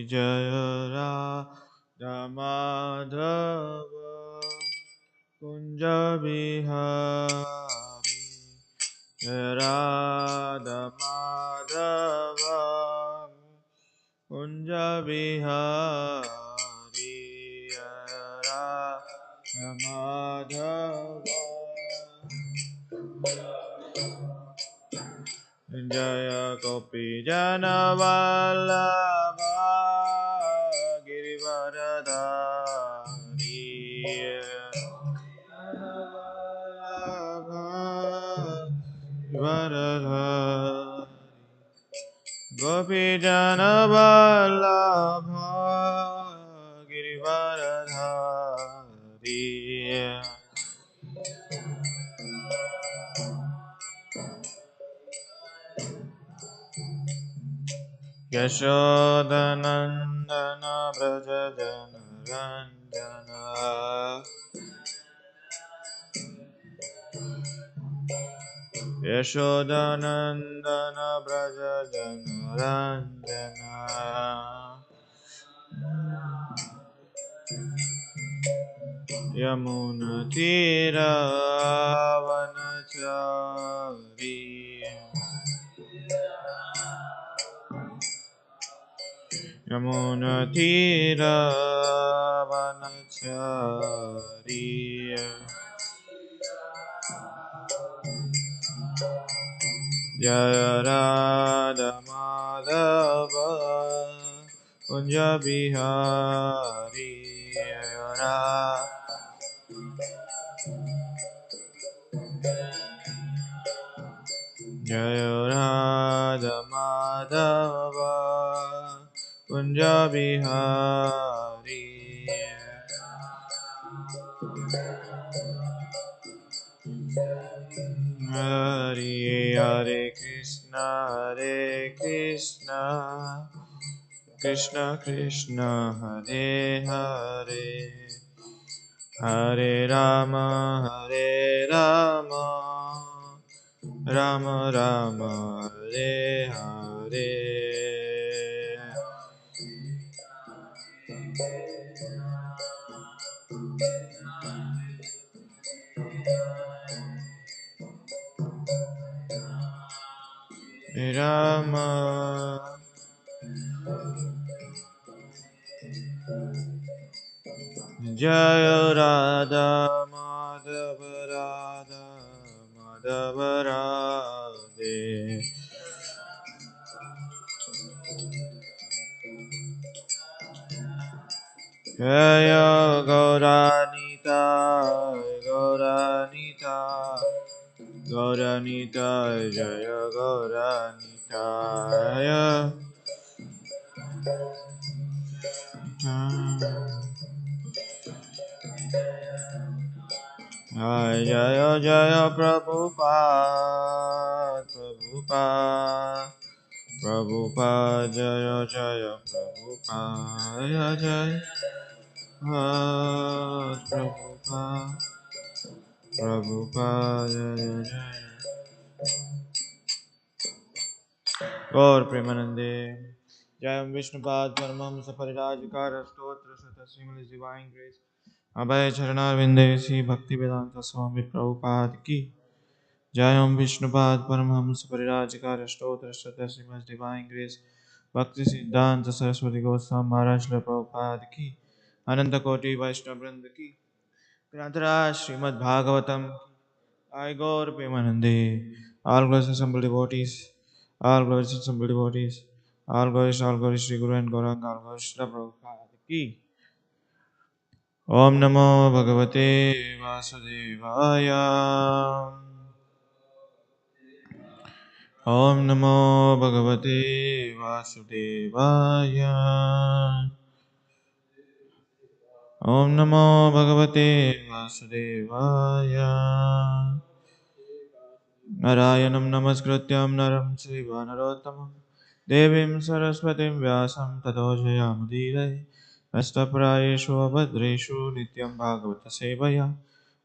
Jaya Radha Madhava Kunja Bihari Jaya Radha Madhava Kunja Bihari Jaya Radha Madhava Jaya Gopi Jana Vallabha Girivaradhari Vallabha Gopi Jana Vallabha Girivaradhari Yashodanandana Braja Jana Ranjana Yashodanandana Braja Jana Ranjana Yamuna Tira Vanachari Yamuna Tira Vanachari Jaya Radha Madhava Kunja Bihari Jaya Radha Madhava Kunja Bihari Hari Hare Krishna Krishna Krishna Hare Hare Hare Rama Rama Rama Hare Hare Rama Jaya Radha Madhava Radha Madhava Radhe Jaya Gauranita Gauranita Jaya Gauranita Jaya Jaya Prabhupada Jaya Jaya Prabhupada Jaya Prabhupada Jaya Jaya Gaur Premanande Jayam Vishnupad Paramamsa Parirajikara Stotra Sata Srimad Divine Grace Abhay Charanar Vindesi Bhakti Vedanta Swami Prabhupada Ki Jayam Vishnupad Paramhamsa Parirajikara Stotra Sata Srimad Divine Grace Bhakti Siddhanta Saraswati Goswami Maharaj Srila Prabhupada Ki Ananta Koti Vaishnava Vrinda Ki Grantara Srimad Bhagavatam I Gaur Premanande All glories and assembled devotees All glories and assembled devotees All glories Shri Guru and Gauranga All glories Srila Prabhupada Ki Om Namo Bhagavate Vasudevaya Om Namo Bhagavate Vasudevaya Om Namo Bhagavate Vasudevaya Narayanam Namaskrityam Naram Chaiva Narottamam Devim Saraswatim Vyasam Tato Jayamudire Astaprayeshu Abhadreshu Nityam Bhagavata Sevaya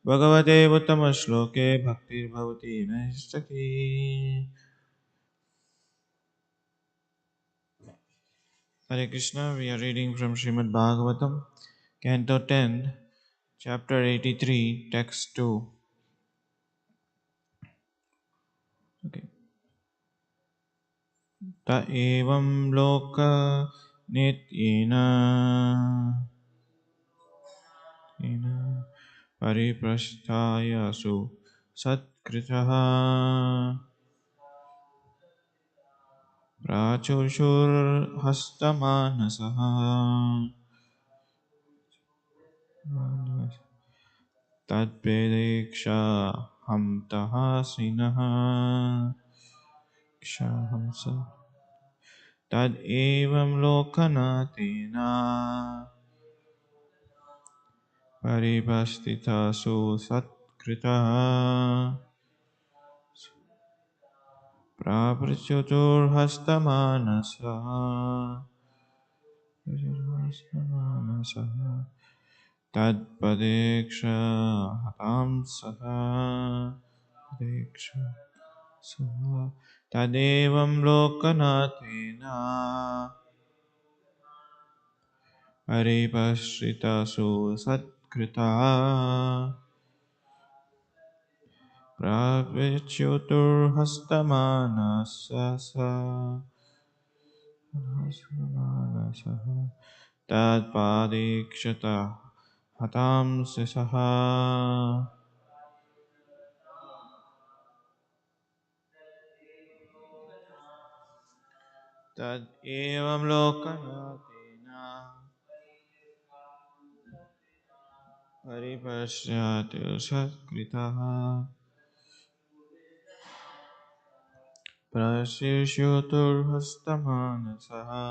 Bhagavate Uttama Shloke Bhaktir Bhavati Naistaki. Hare Krishna, we are reading from Srimad Bhagavatam, Canto 10, Chapter 83, Text 2. Okay. Ta evam loka nityena pariprasthaya su satkritaha prachushur hastamanasaha tadpedeksha hamtaha sinaha kshahamsa tad evam lokanatina paripastitasu satkritaha praprachutur hastamanasaha tad padeksha hatam saha padeksha saha tadevam lokanathena paripashritasu satkrita pravichutur hastamanasaha tad padekshata hatam saha tad evam lokanathena paripashyatu satkritaha prasishyotur hastamanasaha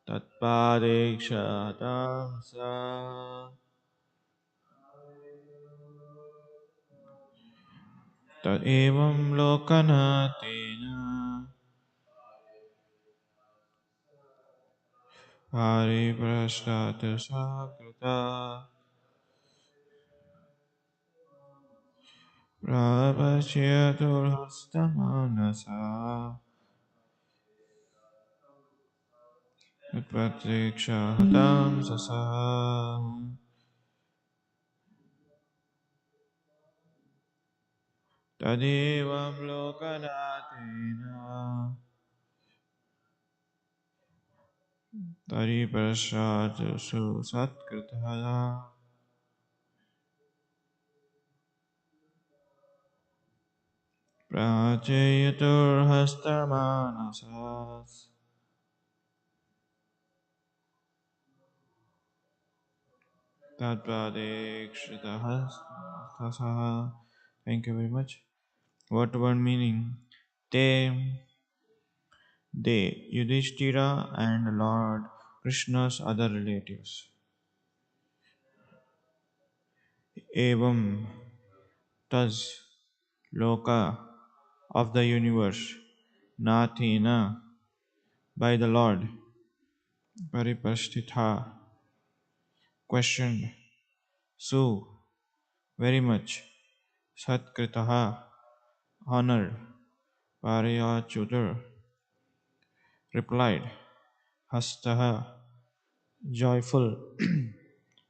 tatpadekshatam sa tad evam lokanatena pariprashyatu sakrita prapashyatur hastamanasaha tatpadekshatam sasa tadevam lokanatena pariprashyatu satkritaya pracheyatur hastamanasas tatpadekshitahas tasaha. Thank you very much. Word meaning. They, Yudhishthira and Lord Krishna's other relatives. Evam, thus, Loka, of the universe, Nathina, by the Lord, Paripashtitha, questioned, Su, very much, Satkritaha, honored, Pariyachutur, replied, Hastaha, joyful,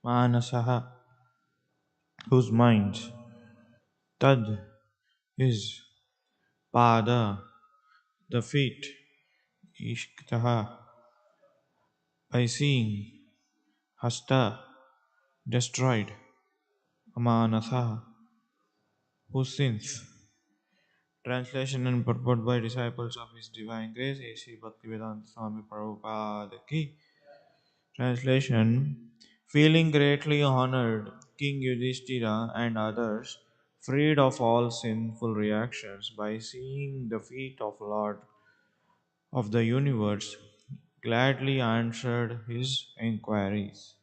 Manasaha, whose minds, Tad, his, Pada, the feet, Ishktaha, by seeing, Hasta, destroyed, Amanatha, whose sins. Translation and purport by disciples of His Divine Grace, A.C. Bhaktivedanta Swami Prabhupada Ki. Translation. Feeling greatly honored, King Yudhishthira and others, freed of all sinful reactions by seeing the feet of Lord of the universe, gladly answered his inquiries.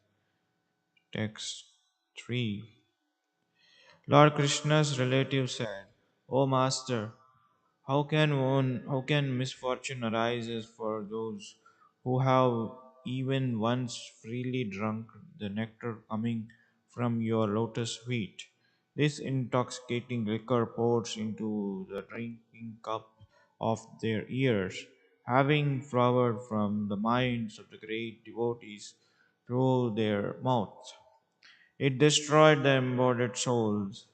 Text 3. Lord Krishna's relative said, O Master, how can misfortune arises for those who have even once freely drunk the nectar coming from your lotus feet? This intoxicating liquor pours into the drinking cup of their ears, having flowered from the minds of the great devotees through their mouths. It destroyed the embodied souls,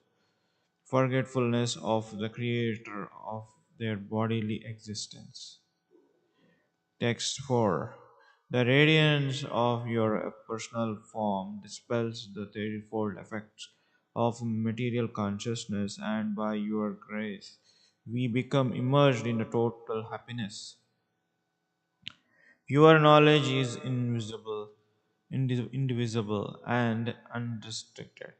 forgetfulness of the creator of their bodily existence. Text 4. The radiance of your personal form dispels the threefold effects of material consciousness, and by your grace, we become immersed in a total happiness. Your knowledge is invisible, indivisible, and unrestricted.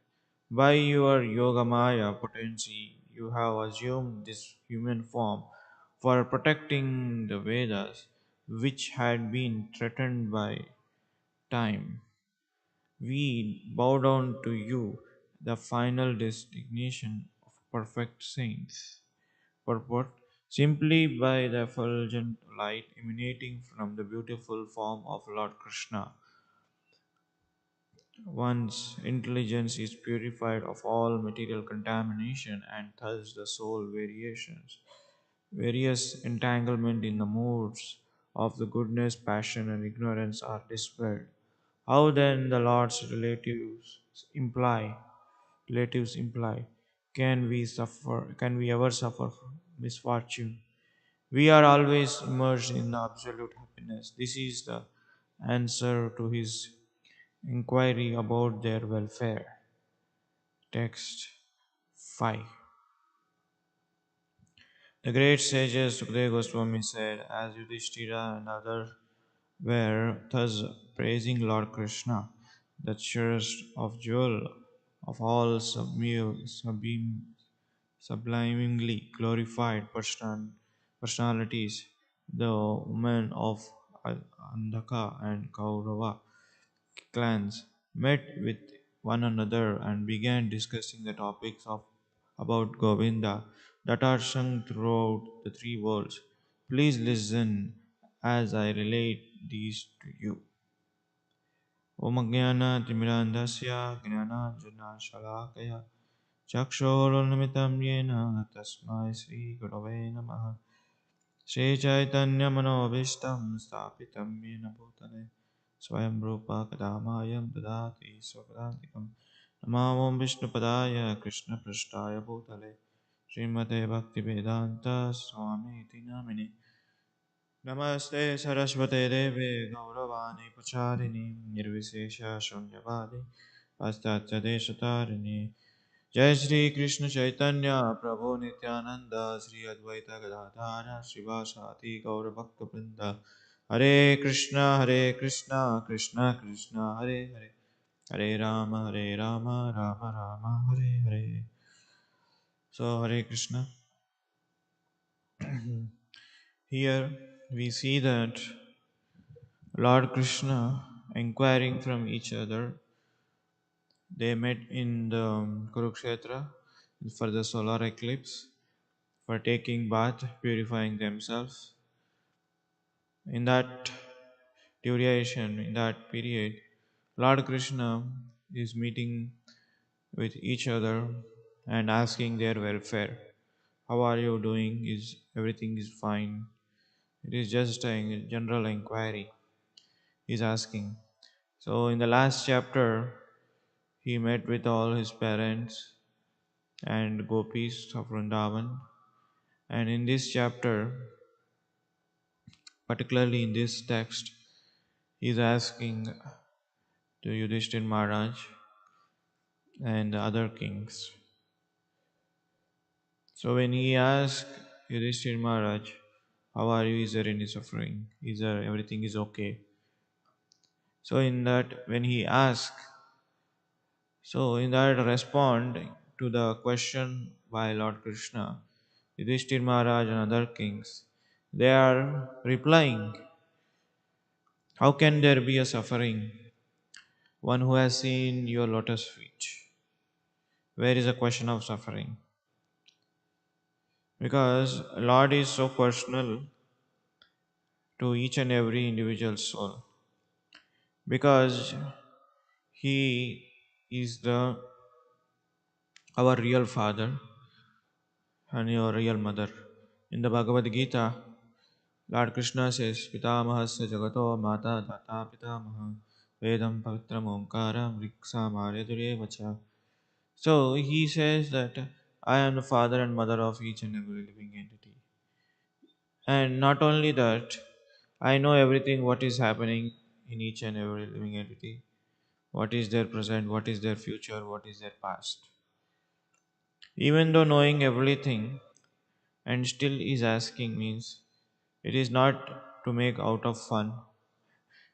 By your Yogamaya potency, you have assumed this human form for protecting the Vedas, which had been threatened by time. We bow down to you, the final destination of perfect saints. Purport: simply by the effulgent light emanating from the beautiful form of Lord Krishna, one's intelligence is purified of all material contamination, and thus the soul various entanglement in the moods of the goodness, passion, and ignorance are dispelled. How then the Lord's imply relatives imply, can we ever suffer misfortune? We are always immersed in absolute happiness. This is the answer to his inquiry about their welfare. Text 5. The great sages Sukadeva Goswami said, as Yudhishthira and others were thus praising Lord Krishna, the cherished of jewel of all sublimely glorified personalities, the women of Andhaka and Kaurava clans met with one another and began discussing the topics of about Govinda that are sung throughout the three worlds. Please listen as I relate these to you. Om Timirandasya Gnana Shalakaya Chakshorunamitam Yena Tasmai Sri Gurave Namaha Shri Chaitanya Manobishtam Stapitam Yena Bhutale Swayam Rupa Kadamayam Dadati Swapadantikam Namam Vishnupadaya Krishna Prashtaya Bhutale Srimate Bhakti Vedanta Swami Tinamini Namaste Saraswate Deve Gauravani Pacharini Nirvisesha Shunyavadi Pastatya Desatarini Jai Shri Krishna Chaitanya Prabhu Nityananda Sri Advaita Gadadhara Srivasati Gaura Bhakta Vrinda Hare Krishna Krishna Krishna Hare Hare Hare Rama Rama Rama Hare Hare. So Hare Krishna. Here we see that Lord Krishna inquiring from each other. They met in the Kurukshetra for the solar eclipse, for taking bath, purifying themselves. In that duration, in that period, Lord Krishna is meeting with each other and asking their welfare. How are you doing? Is everything is fine? It is just a general inquiry he's asking. So in the last chapter, he met with all his parents and gopis of Vrindavan. And in this chapter, particularly in this text, he is asking to Yudhishthir Maharaj and the other kings. So when he asked Yudhishthir Maharaj, how are you? Is there any suffering? Is there everything is okay? So in that when he asked, so in that respond to the question by Lord Krishna, Yudhishthir Maharaj and other kings, they are replying, how can there be a suffering? One who has seen your lotus feet. Where is a question of suffering? Because Lord is so personal to each and every individual soul. Because He is the our real father and your real mother. In the Bhagavad Gita, Lord Krishna says, Pitamahasya Jagato Mata Tata Pitamaha Vedam Pavitram Omkaram Riksa Maredure Vacha. So he says that I am the father and mother of each and every living entity. And not only that, I know everything what is happening in each and every living entity. What is their present, what is their future, what is their past. Even though knowing everything and still is asking means it is not to make out of fun.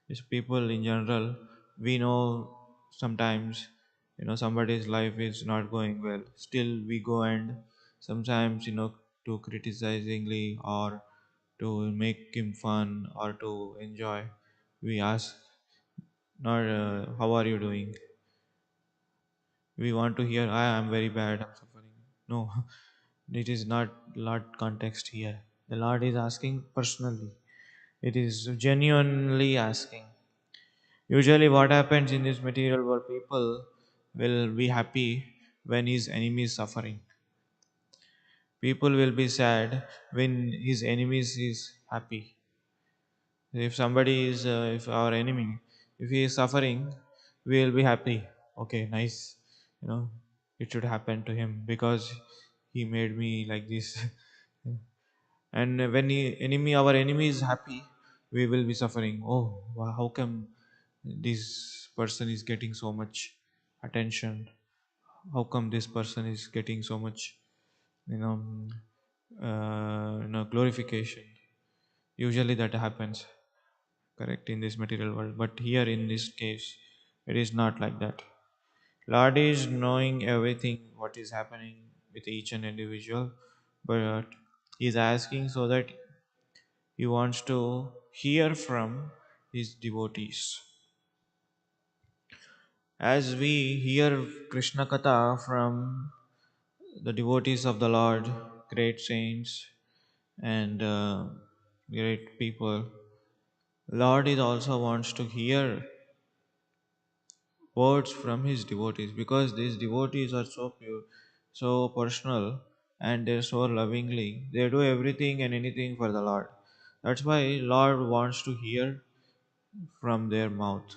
It's people in general, we know sometimes somebody's life is not going well. Still we go and sometimes to criticizingly or to make him fun or to enjoy. We ask not how are you doing. We want to hear I am very bad, I'm suffering. No, it is not Lord context here. The Lord is asking personally. It is genuinely asking. Usually what happens in this material world, people will be happy when his enemy is suffering. People will be sad when his enemies is happy. If somebody is, if our enemy, if he is suffering, we will be happy. Okay, nice. You know, it should happen to him because he made me like this. And when our enemy is happy, we will be suffering. Oh, how come this person is getting so much attention? How come this person is getting so much, you know, glorification? Usually that happens, correct, in this material world. But here in this case, it is not like that. Lord is knowing everything what is happening with each and individual, but he is asking so that he wants to hear from his devotees. As we hear Krishna Katha from the devotees of the Lord, great saints and great people, Lord is also wants to hear words from his devotees because these devotees are so pure, so personal, and they're so lovingly. They do everything and anything for the Lord. That's why Lord wants to hear from their mouth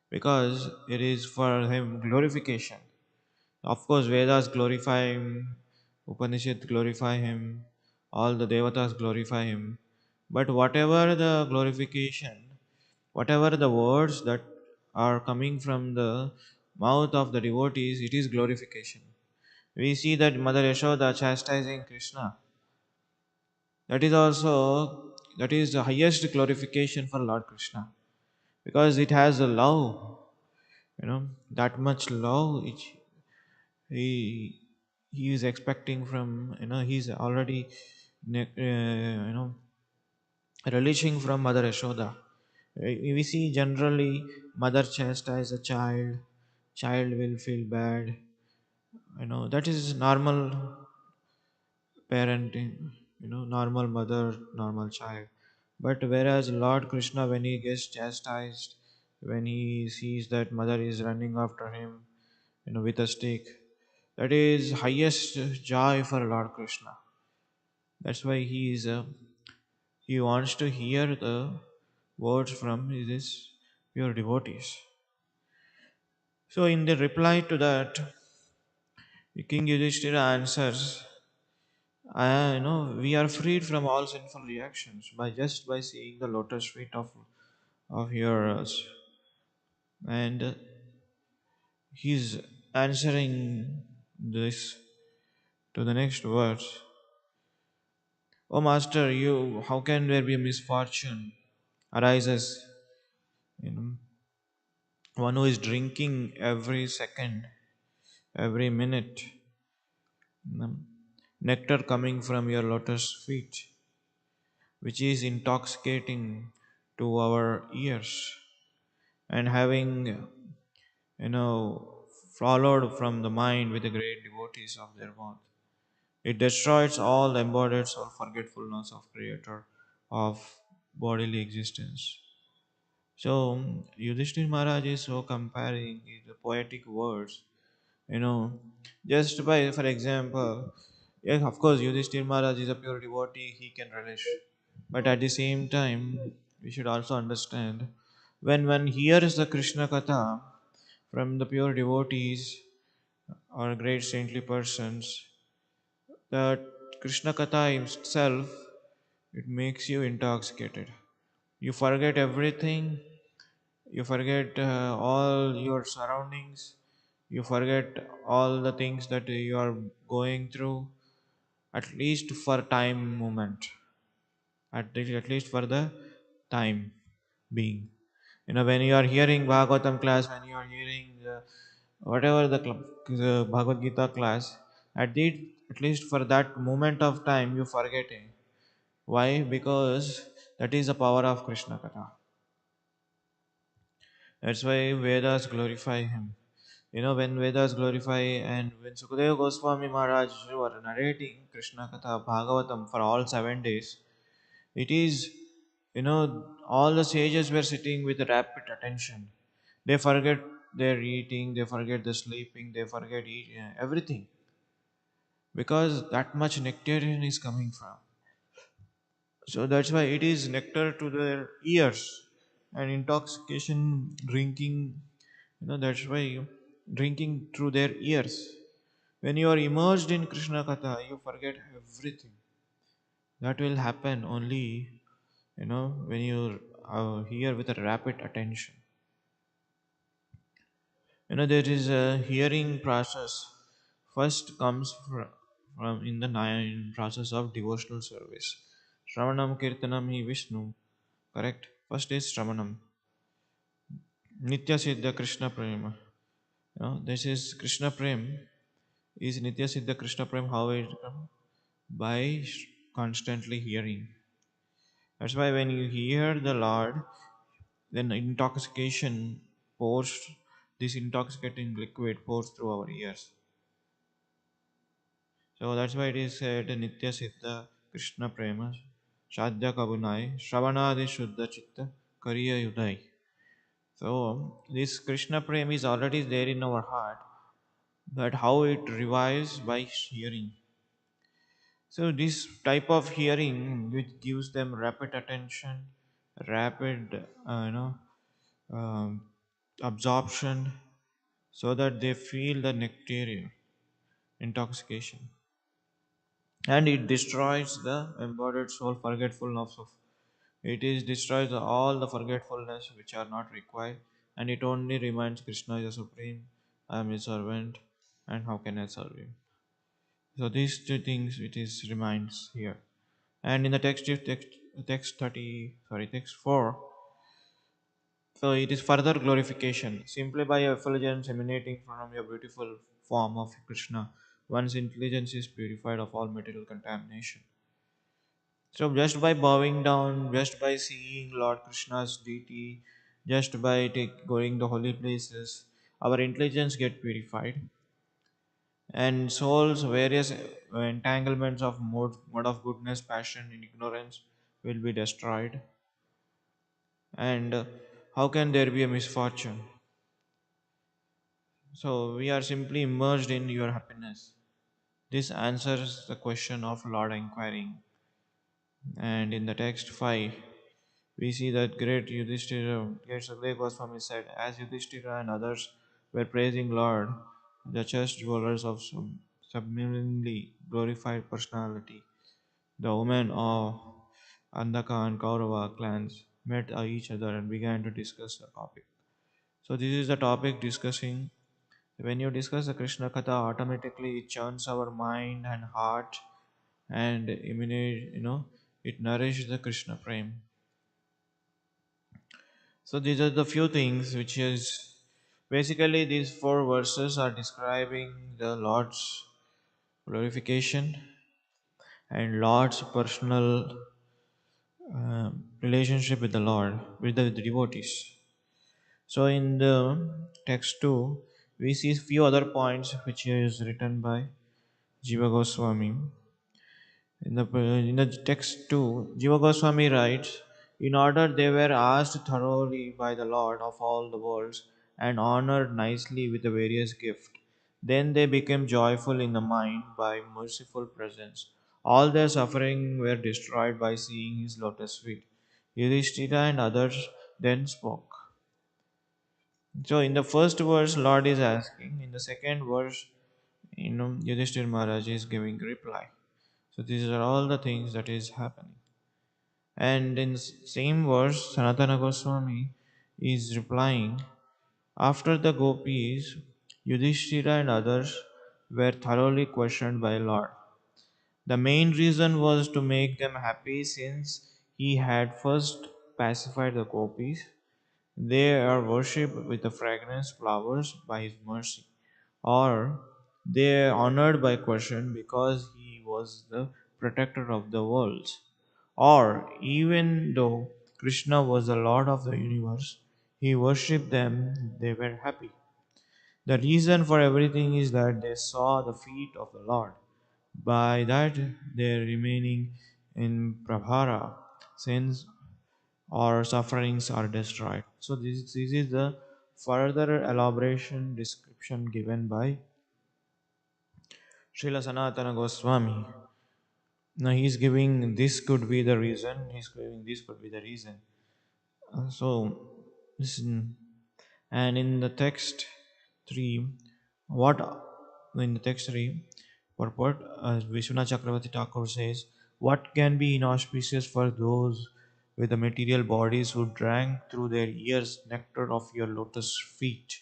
because it is for him glorification. Of course, Vedas glorify him, Upanishad glorify him, all the devatas glorify him. But whatever the glorification, whatever the words that are coming from the mouth of the devotees, it is glorification. We see that Mother Yashoda chastising Krishna. That is the highest glorification for Lord Krishna because it has a love, that much love which he he is expecting from he's already relishing from Mother Yashoda. We see generally mother chastise a child, child will feel bad. That is normal parenting. Normal mother, normal child. But whereas Lord Krishna, when he gets chastised, when he sees that mother is running after him, with a stick, that is highest joy for Lord Krishna. That's why he wants to hear the words from his pure devotees. So in the reply to that, King Yudhishthira answers, we are freed from all sinful reactions by seeing the lotus feet of yours. And he's answering this to the next verse. O Master, you how can there be a misfortune arises? You know, one who is drinking every second, every minute, nectar coming from your lotus feet, which is intoxicating to our ears, and having followed from the mind with the great devotees of their mouth. It destroys all embodied soul forgetfulness of Creator of bodily existence. So Yudhishthir Maharaj is so comparing the poetic words, you know, just for example, yeah, of course, Yudhishthir Maharaj is a pure devotee, he can relish. But at the same time, we should also understand when one hears the Krishna Katha from the pure devotees or great saintly persons, that Krishna Katha itself, it makes you intoxicated. You forget everything, you forget all your surroundings, you forget all the things that you are going through, at least for time moment, at least for the time being. You know, when you are hearing Bhagavatam class, when you are hearing whatever the Bhagavad Gita class, at least for that moment of time, you forgetting. Why? Because that is the power of Krishna Katha. That's why Vedas glorify him. You know, when Vedas glorify and when Sukadeva Goswami Maharaj were narrating Krishna Katha Bhagavatam for all 7 days, it is, you know, all the sages were sitting with rapid attention. They forget their eating, they forget the sleeping, they forget everything because that much nectarian is coming from. So that's why it is nectar to their ears and intoxication drinking. You know, that's why drinking through their ears. When you are immersed in Krishna Katha, you forget everything. That will happen only, you know, when you hear with a rapid attention. You know, there is a hearing process. First comes from in the nine process of devotional service. Shravanam Kirtanam hi Vishnu. Correct? First is Shravanam. Nitya Siddha Krishna Prema. You know, this is Krishna Prem. Is Nitya Siddha Krishna Prem how it come? By constantly hearing. That's why when you hear the Lord, then intoxication pours, this intoxicating liquid pours through our ears. So that's why it is said Nitya Siddha Krishna Prema Shadya Kabunai Shravanadi Shuddha Chitta Kariya Yudai. So this Krishna Prema is already there in our heart, but how it revives by hearing. So this type of hearing which gives them rapid attention, rapid um, absorption, so that they feel the nectarian intoxication, and it destroys the embodied soul forgetfulness of. It is destroys all the forgetfulness which are not required, and it only reminds Krishna is the supreme. I am his servant, and how can I serve him? So these two things it is reminds here. And in the text 30, sorry, text 4, so it is further glorification simply by effulgence emanating from your beautiful form of Krishna. One's intelligence is purified of all material contamination. So just by bowing down, just by seeing Lord Krishna's deity, just by going to holy places, our intelligence get purified, and soul's various entanglements of mode of goodness, passion, and ignorance will be destroyed. And how can there be a misfortune? So we are simply immersed in your happiness. This answers the question of Lord inquiring. And in the text 5, we see that great Yudhishthira, great Sukadeva Goswami said, as Yudhishthira and others were praising Lord, the chest dwellers of sublimely glorified personality, the women of Andaka and Kaurava clans met each other and began to discuss the topic. So this is the topic discussing. When you discuss the Krishna Katha, automatically it churns our mind and heart and emanate, it nourishes the Krishna prem. So these are the few things which is basically these four verses are describing the Lord's glorification and Lord's personal relationship with the Lord, with the devotees. So in the text 2, we see few other points which is written by Jiva Goswami. In the text too, Jiva Goswami writes, in order they were asked thoroughly by the Lord of all the worlds and honored nicely with the various gifts. Then they became joyful in the mind by merciful presence. All their suffering were destroyed by seeing his lotus feet. Yudhishthira and others then spoke. So in the first verse, Lord is asking. In the second verse, Yudhishthira Maharaj is giving reply. So these are all the things that is happening. And in same verse, Sanatana Goswami is replying. After the gopis, Yudhishthira and others were thoroughly questioned by Lord. The main reason was to make them happy since he had first pacified the gopis. They are worshipped with the fragrance flowers by his mercy, or they are honored by question because he was the protector of the worlds. Or even though Krishna was the Lord of the universe, he worshipped them, they were happy. The reason for everything is that they saw the feet of the Lord. By that, their remaining in Prabhara, sins or sufferings are destroyed. So, this is the further elaboration description given by Srila Sanatana Goswami. Now, he is giving this could be the reason, he is giving this could be the reason. So, listen. And in the text 3, what in the text 3 purport, Vishwanath Chakravarti Thakur says, what can be inauspicious for those with the material bodies who drank through their ears nectar of your lotus feet,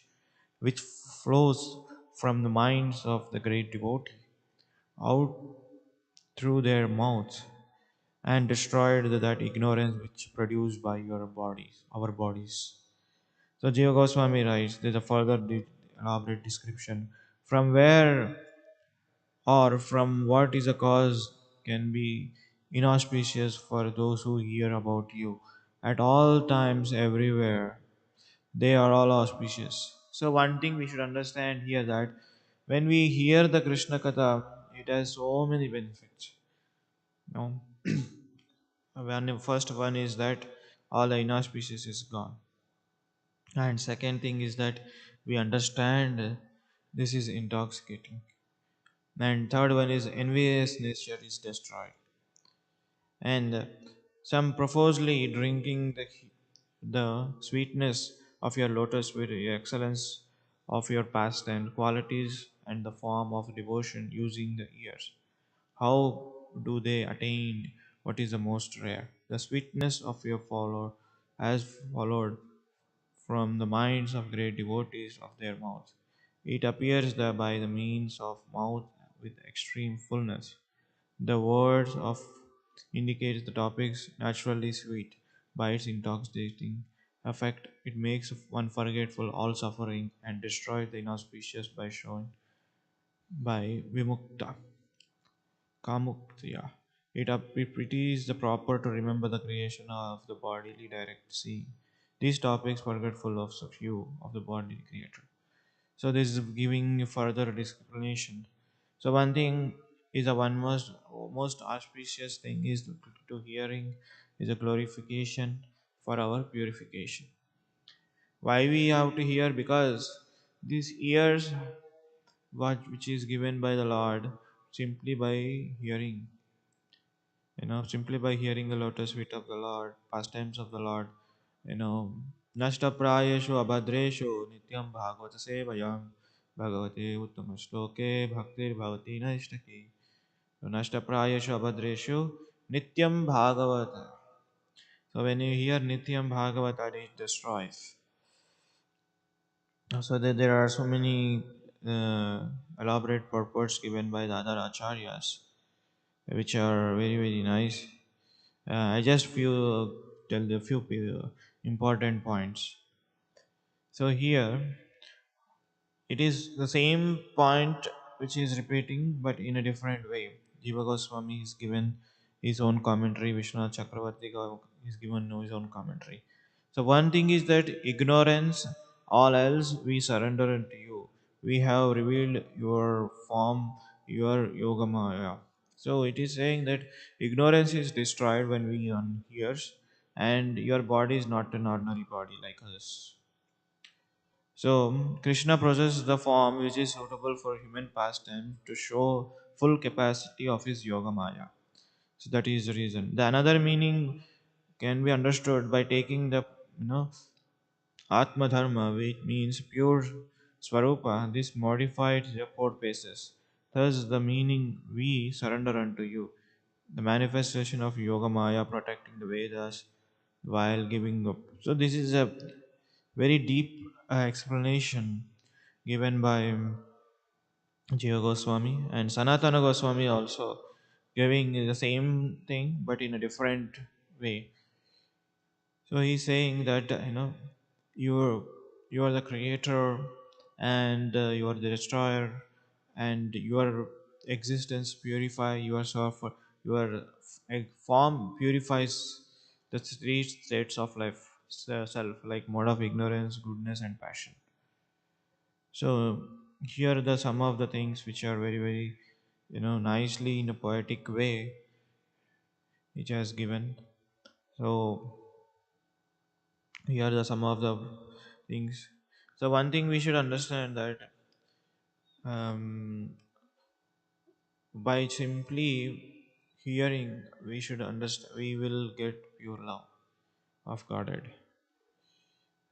which flows from the minds of the great devotee out through their mouths, and destroyed that ignorance which produced by your bodies, our bodies. So Jiva Goswami writes, there's a further elaborate description from where or from what is a cause can be inauspicious for those who hear about you. At all times, everywhere, they are all auspicious. So one thing we should understand here that when we hear the Krishna Katha, it has so many benefits. No, first one is that all the inauspicious is gone. And second thing is that we understand this is intoxicating. And third one is envious nature is destroyed. And some profusely drinking the sweetness of your lotus with the excellence of your past and qualities and the form of devotion using the ears. How do they attain what is the most rare? The sweetness of your follower has followed from the minds of great devotees of their mouth. It appears that by the means of mouth with extreme fullness. The words of indicates the topics naturally sweet by its intoxicating effect. It makes one forgetful all suffering and destroys the inauspicious by showing by vimukta kamuktiya. It is the proper to remember the creation of the bodily direct seeing. These topics forgetful of so few of the body creator. So this is giving further explanation. So one thing is a one most auspicious thing is to hearing is a glorification for our purification. Why we have to hear? Because these ears what which is given by the Lord simply by hearing. Simply by hearing the lotus feet of the Lord, pastimes of the Lord, nashtaprayeshu abhadreshu nityam bhagavata sevayam bhagavate uttama shloke bhaktir bhavati naishtaki. So nashtaprayeshu abhadreshu nityam bhagavata. So when you hear nityam bhagavata, it destroys. So there are so many elaborate purports given by the other acharyas, which are very very nice. I just tell the few important points. So here it is the same point which is repeating, but in a different way. Jiva Goswami is given his own commentary. Vishwanath Chakravarti is given his own commentary. So one thing is that ignorance, all else we surrender unto you. We have revealed your form, your yogamaya. So it is saying that ignorance is destroyed when we hears, and your body is not an ordinary body like us. So Krishna possesses the form which is suitable for human pastime to show full capacity of his yoga maya. So that is the reason. The another meaning can be understood by taking the Atma Dharma, which means pure Swarupa. This modified the four paces. Thus, the meaning we surrender unto you. The manifestation of Yoga Maya protecting the Vedas while giving up. So, this is a very deep explanation given by Jiva Goswami and Sanatana Goswami also giving the same thing but in a different way. So he's saying that you're you are the creator and you are the destroyer, and your existence purify yourself. Your form purifies the three states of life, self, like mode of ignorance, goodness, and passion. So here are the some of the things which are very very nicely in a poetic way which has given. So here are the some of the things. So one thing we should understand that um, by simply hearing, we should understand we will get pure love of Godhead.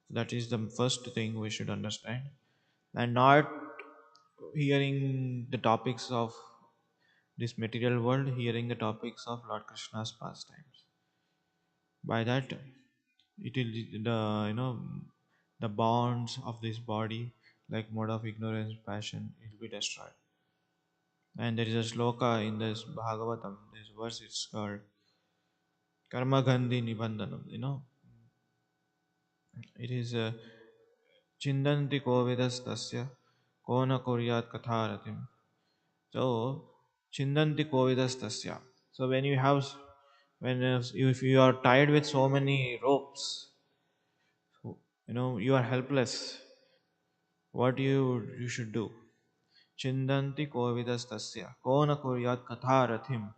That is the first thing we should understand, and not hearing the topics of this material world, hearing the topics of Lord Krishna's pastimes. By that, it will the the bonds of this body, like mode of ignorance, passion, it will be destroyed. And there is a sloka in this Bhagavatam, this verse it's called Karma Gandhi Nibandanam. It is Chindanti Kovidas Tasya Kona Kuryat Katharatim. So Chindanti Kovidas Tasya. So when you have when if you are tied with so many ropes, you are helpless. What you should do? Chindanti Kovidas Tasya Kona Kuryat Katharatim.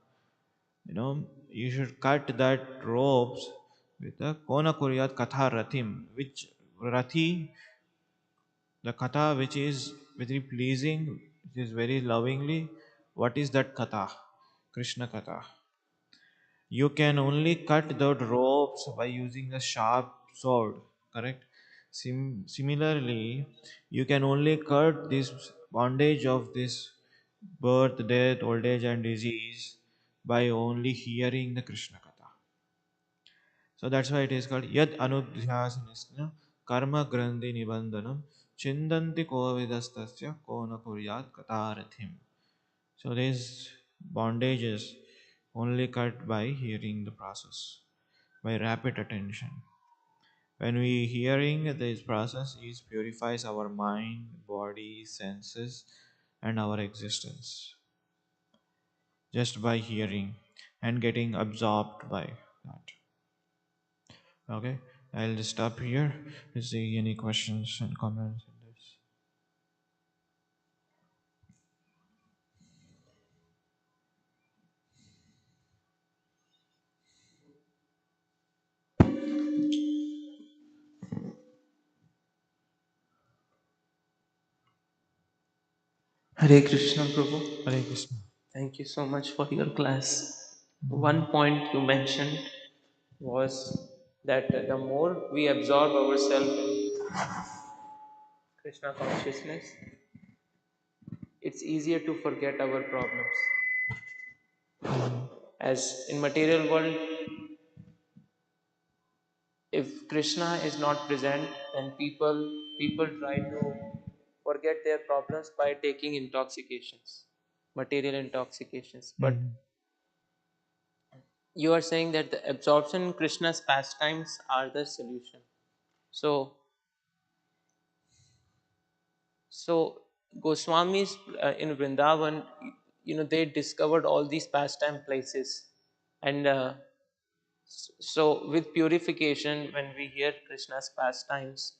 You should cut that ropes with a kona kuryat katha rathim, which rathi, the katha which is very pleasing, it is very lovingly. What is that katha? Krishna katha. You can only cut the ropes by using a sharp sword, correct? Similarly, you can only cut this bondage of this birth, death, old age, and disease by only hearing the Krishna katha. So that's why it is called Yad Anudhyasanasya Karma Grandhi Nibandanam Chindanti Kovidastasya Kona Kuryat Katarathim. So these bondages only cut by hearing the process, by rapid attention. When we hearing this process, it purifies our mind, body, senses, and our existence just by hearing and getting absorbed by that. Okay, I'll just stop here to see any questions and comments on this. Hare Krishna, Prabhu. Hare Krishna. Thank you so much for your class. One point you mentioned was that the more we absorb ourselves in Krishna consciousness, it's easier to forget our problems. As in material world, if Krishna is not present, then people try to forget their problems by taking intoxications, material intoxications. But Mhm. you are saying that the absorption in Krishna's pastimes are the solution. So, so Goswamis in Vrindavan, they discovered all these pastime places, and so with purification, when we hear Krishna's pastimes,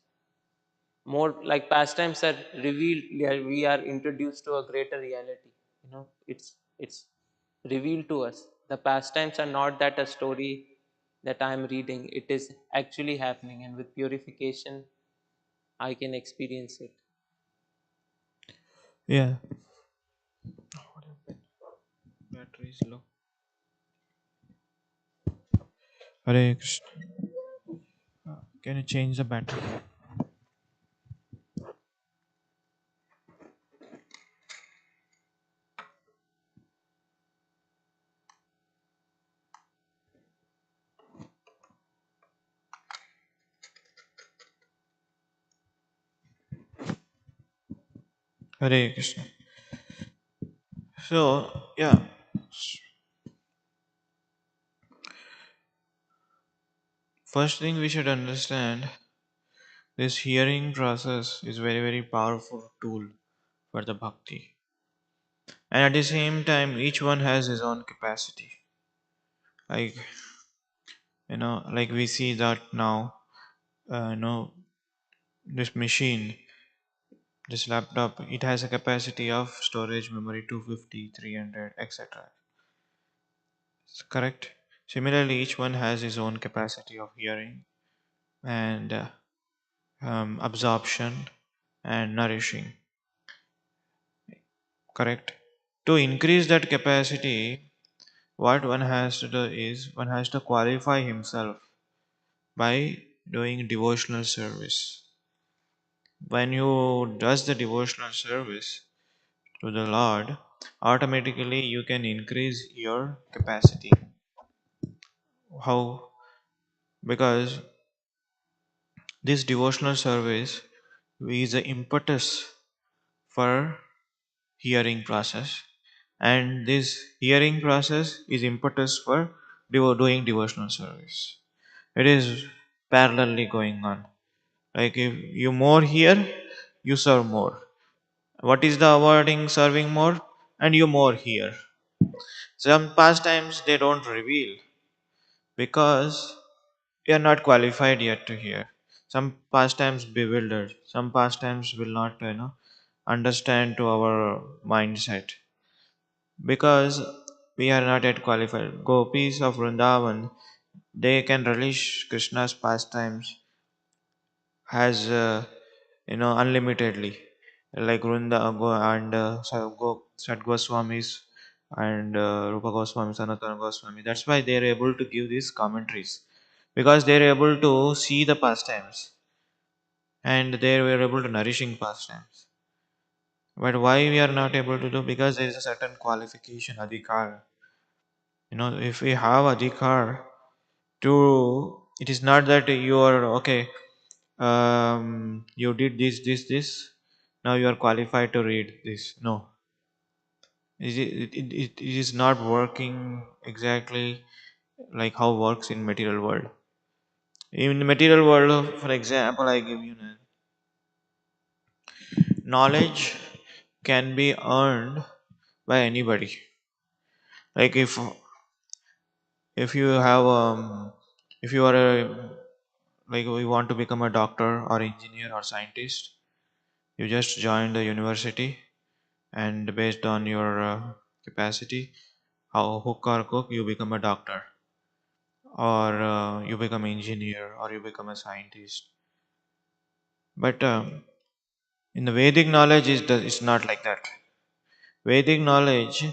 more like pastimes are revealed. We are introduced to a greater reality. It's revealed to us. The pastimes are not that a story that I am reading. It is actually happening, and with purification I can experience it. Yeah. battery is low. Hare Krishna. Can you change the battery? Hare Krishna. So, yeah, first thing we should understand, this hearing process is very, very powerful tool for the bhakti. And at the same time, each one has his own capacity. Like, like we see that now, this machine, this laptop, it has a capacity of storage memory 250, 300, etc. Correct? Similarly, each one has his own capacity of hearing and absorption and nourishing. Correct? To increase that capacity, what one has to do is one has to qualify himself by doing devotional service. When you does the devotional service to the Lord, automatically you can increase your capacity. How? Because this devotional service is the impetus for hearing process, and this hearing process is impetus for doing devotional service. It is parallelly going on. Like if you more hear, you serve more. What is the wording serving more? And you more hear. Some pastimes they don't reveal because we are not qualified yet to hear. Some pastimes bewildered. Some pastimes will not, understand to our mindset because we are not yet qualified. Gopis of Vrindavan, they can relish Krishna's pastimes as unlimitedly, like and Sad Goswamis and Rupa Goswami, Sanatana Goswami. That's why they are able to give these commentaries because they are able to see the pastimes and they were able to nourishing pastimes. But why we are not able to do? Because there is a certain qualification, adhikar. If we have adhikar to, it is not that you are okay. You did this. Now you are qualified to read this. No, it is not working exactly like how works in material world. In the material world, for example, I give you knowledge can be earned by anybody. Like if you have if you are a like you want to become a doctor or engineer or scientist, you just join the university and based on your capacity, how hook or cook, you become a doctor or you become an engineer or you become a scientist. But in the Vedic knowledge, it's not like that. Vedic knowledge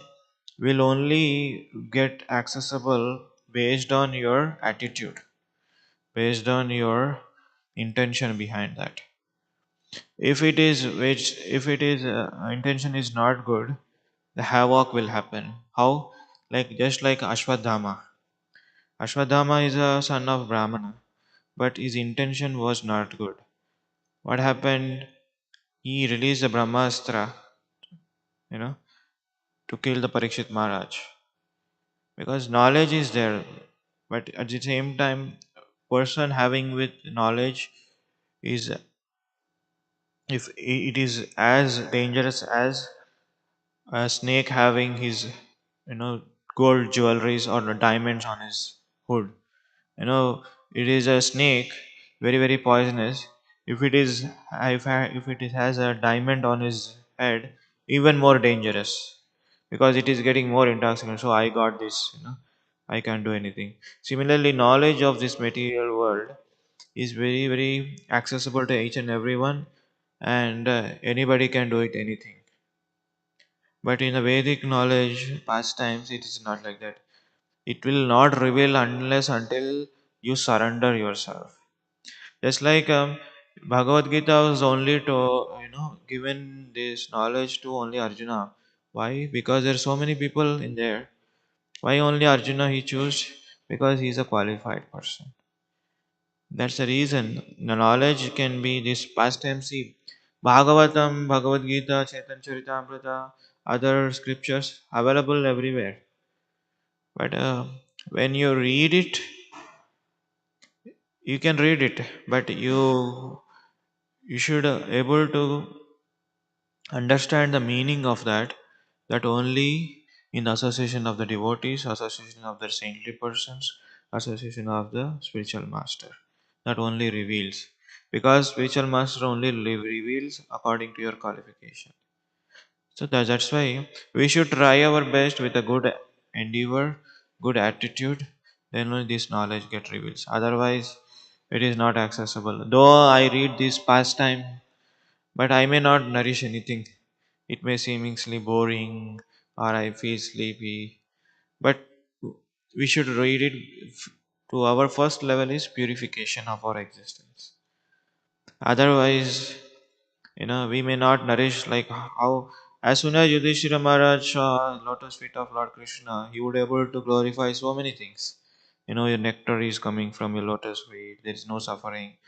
will only get accessible based on your attitude, based on your intention behind that. If it is intention is not good, the havoc will happen. How? Like just like Ashwadhama. Ashwadhama is a son of Brahmana, but his intention was not good. What happened? He released the Brahmastra, you know, to kill the Parikshit Maharaj. Because knowledge is there, but at the same time, person having with knowledge is, if it is as dangerous as a snake having his, gold jewelries or diamonds on his hood. It is a snake, very very poisonous. If it is, if it has a diamond on his head, even more dangerous because it is getting more intoxicated. So I got this, I can't do anything. Similarly, knowledge of this material world is very very accessible to each and everyone, and anybody can do it anything. But in the Vedic knowledge, pastimes, it is not like that. It will not reveal unless until you surrender yourself. Just like Bhagavad Gita was only to given this knowledge to only Arjuna. Why? Because there are so many people in there. Why only Arjuna he chose? Because he is a qualified person. That's the reason. The knowledge can be this past tense. See, Bhagavatam, Bhagavad Gita, Chaitanya Charitamrita, other scriptures available everywhere. But when you read it, you can read it, but you should able to understand the meaning of that only in the association of the devotees, association of the saintly persons, association of the spiritual master. That only reveals, because spiritual master only reveals according to your qualification. So that's why we should try our best with a good endeavor, good attitude, then only this knowledge get reveals. Otherwise, it is not accessible. Though I read this pastime, but I may not nourish anything. It may seemingly boring or I feel sleepy. But we should read it to our first level is purification of our existence. Otherwise, we may not nourish like how as soon as Yudhishthira Maharaj saw lotus feet of Lord Krishna, he would able to glorify so many things. Your nectar is coming from your lotus feet. There is no suffering.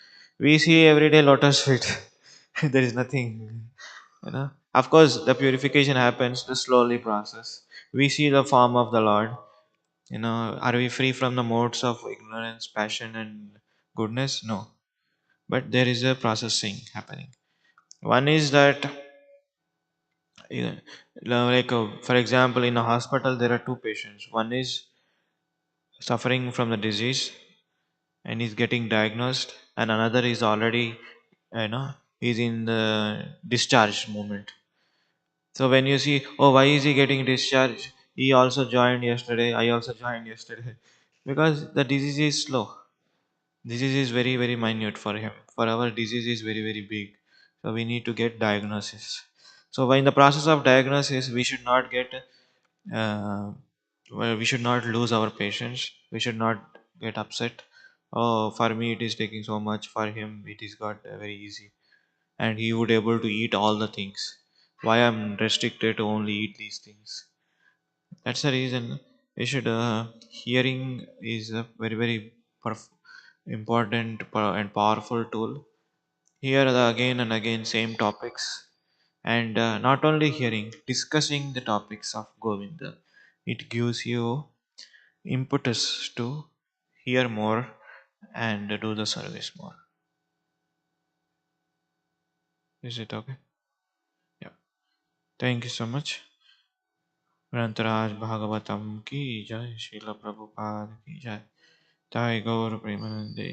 We see every day lotus feet. There is nothing. Of course, the purification happens the slowly process. We see the form of the Lord. Are we free from the modes of ignorance, passion, and goodness? No. But there is a processing happening. One is that, for example, in a hospital, there are two patients. One is suffering from the disease and is getting diagnosed, and another is already, is in the discharge moment. So when you see, oh, why is he getting discharged? He also joined yesterday. I also joined yesterday, because the disease is slow. Disease is very very minute for him. For our disease is very very big. So we need to get diagnosis. So in the process of diagnosis, we should not get we should not lose our patience. We should not get upset. Oh, for me it is taking so much. For him it is got very easy, and he would able to eat all the things. Why I'm restricted to only eat these things? That's the reason we should. Hearing is a very very important and powerful tool. Here again and again same topics, and not only hearing, discussing the topics of Govinda. It gives you impetus to hear more and do the service more. Is it okay? Yeah. Thank you so much. ग्रंथराज Bhagavatam की जय, श्रील प्रभुपाद की जय, जय गौर प्रेमानंदे।